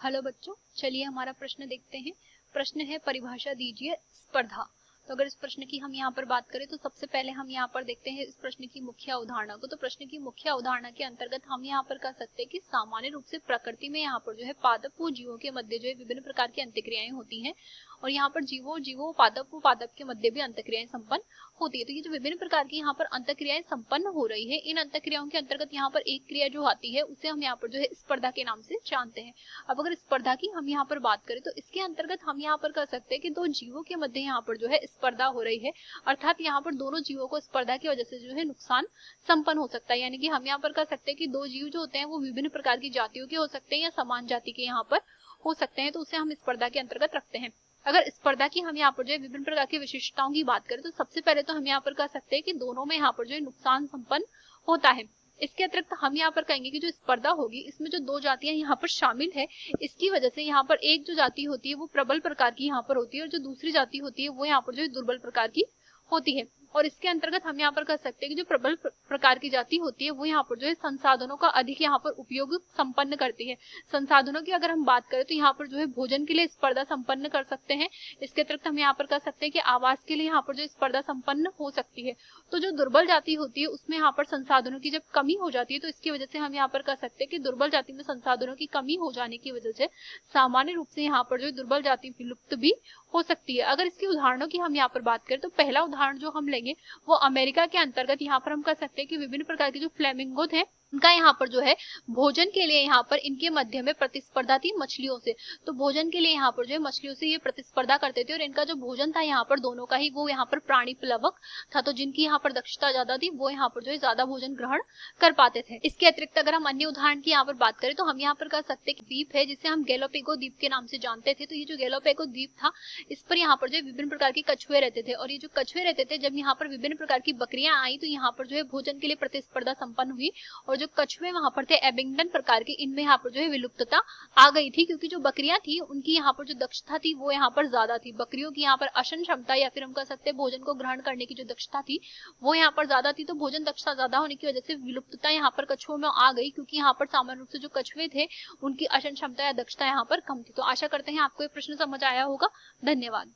Hello बच्चों, चलिए हमारा प्रश्न देखते हैं। प्रश्न है परिभाषा दीजिए स्पर्धा। तो अगर इस प्रश्न की हम यहाँ पर बात करें तो सबसे पहले हम यहाँ पर देखते हैं इस प्रश्न की मुख्य अवधारणा को। तो प्रश्न की मुख्य अवधारणा के अंतर्गत हम यहाँ पर कह सकते हैं कि सामान्य रूप से प्रकृति में यहाँ पर जो है पादप व जीवों के मध्य जो है विभिन्न प्रकार की अंतःक्रियाएं होती हैं और यहाँ पर जीवों पादप के मध्य भी अंतःक्रियाएं संपन्न होती है। तो ये जो विभिन्न प्रकार की यहाँ पर अंतःक्रियाएं संपन्न हो रही है, इन अंतःक्रियाओं के अंतर्गत यहाँ पर एक क्रिया जो आती है उसे हम यहाँ पर जो है स्पर्धा के नाम से जानते हैं। अब अगर स्पर्धा की हम यहाँ पर बात करें तो इसके अंतर्गत हम यहाँ पर कह सकते हैं कि दो जीवों के मध्य यहाँ पर जो है स्पर्धा हो रही है, अर्थात यहाँ पर दोनों जीवों को स्पर्धा की वजह से जो है नुकसान संपन्न हो सकता है। यानी कि हम यहाँ पर कह सकते हैं कि दो जीव जो होते हैं वो विभिन्न प्रकार की जातियों के हो सकते हैं या समान जाति के यहाँ पर हो सकते हैं, तो उसे हम स्पर्धा के अंतर्गत रखते हैं। अगर स्पर्धा की हम यहाँ पर जो है विभिन्न प्रकार की विशिष्टताओं की बात करें तो सबसे पहले तो हम यहाँ पर कह सकते हैं कि दोनों में यहाँ पर जो है नुकसान संपन्न होता है। इसके अतिरिक्त हम यहाँ पर कहेंगे कि जो स्पर्धा होगी इसमें जो दो जातियां यहाँ पर शामिल है, इसकी वजह से यहाँ पर एक जो जाति होती है वो प्रबल प्रकार की यहाँ पर होती है और जो दूसरी जाति होती है वो यहाँ पर जो है दुर्बल प्रकार की होती है। और इसके अंतर्गत हम यहाँ पर कह सकते हैं कि जो प्रबल प्रकार की जाति होती है वो यहाँ पर जो है संसाधनों का अधिक यहाँ पर उपयोग संपन्न करती है। संसाधनों की अगर हम बात करें तो यहाँ पर जो है भोजन के लिए स्पर्धा संपन्न कर सकते हैं। इसके अतिरिक्त हम यहाँ पर कह सकते हैं कि आवास के लिए यहाँ पर जो स्पर्धा संपन्न हो सकती है। तो जो दुर्बल जाति होती है उसमें यहाँ पर संसाधनों की जब कमी हो जाती है तो इसकी वजह से हम यहाँ पर कह सकते हैं कि दुर्बल जाति में संसाधनों की कमी हो जाने की वजह से सामान्य रूप से यहाँ पर जो दुर्बल जाति विलुप्त भी हो सकती है। अगर इसके उदाहरणों की हम यहाँ पर बात करें तो पहला उदाहरण जो हम लेंगे वो अमेरिका के अंतर्गत यहाँ पर हम कह सकते हैं कि विभिन्न प्रकार के जो फ्लेमिंगो थे उनका यहाँ पर जो है भोजन के लिए यहाँ पर इनके मध्य में प्रतिस्पर्धा थी मछलियों से। तो भोजन के लिए यहाँ पर जो है मछलियों से ये प्रतिस्पर्धा करते थे और इनका जो भोजन था यहाँ पर दोनों का ही वो यहाँ पर प्राणी प्लवक था। तो जिनकी यहाँ पर दक्षता ज्यादा थी वो यहाँ पर जो है ज्यादा भोजन ग्रहण कर पाते थे। इसके अतिरिक्त अगर हम अन्य उदाहरण की यहाँ पर बात करें तो हम यहाँ पर कह सकते हैं कि द्वीप है जिसे हम गैलापागोस द्वीप के नाम से जानते थे। तो ये जो गैलापागोस द्वीप था इस पर यहाँ पर जो विभिन्न प्रकार के कछुए रहते थे और ये जो कछुए रहते थे जब यहाँ पर विभिन्न प्रकार की बकरियां आई तो यहाँ पर जो है भोजन के लिए प्रतिस्पर्धा संपन्न हुई और जो कछुए वहां पर थे एबिंगडन प्रकार के, इनमें यहाँ पर जो है विलुप्तता आ गई थी क्योंकि जो बकरियां थी उनकी यहाँ पर जो दक्षता थी वो यहाँ पर ज्यादा थी। बकरियों की यहाँ पर आसन क्षमता या फिर हम कह सकते हैं भोजन को ग्रहण करने की जो दक्षता थी वो यहाँ पर ज्यादा थी। तो भोजन दक्षता ज्यादा होने की वजह से विलुप्तता यहाँ पर कछुओं में आ गई क्योंकि यहाँ पर सामान्य रूप से जो कछुए थे उनकी आसन क्षमता या दक्षता यहाँ पर कम थी। तो आशा करते हैं आपको ये प्रश्न समझ आया होगा। धन्यवाद।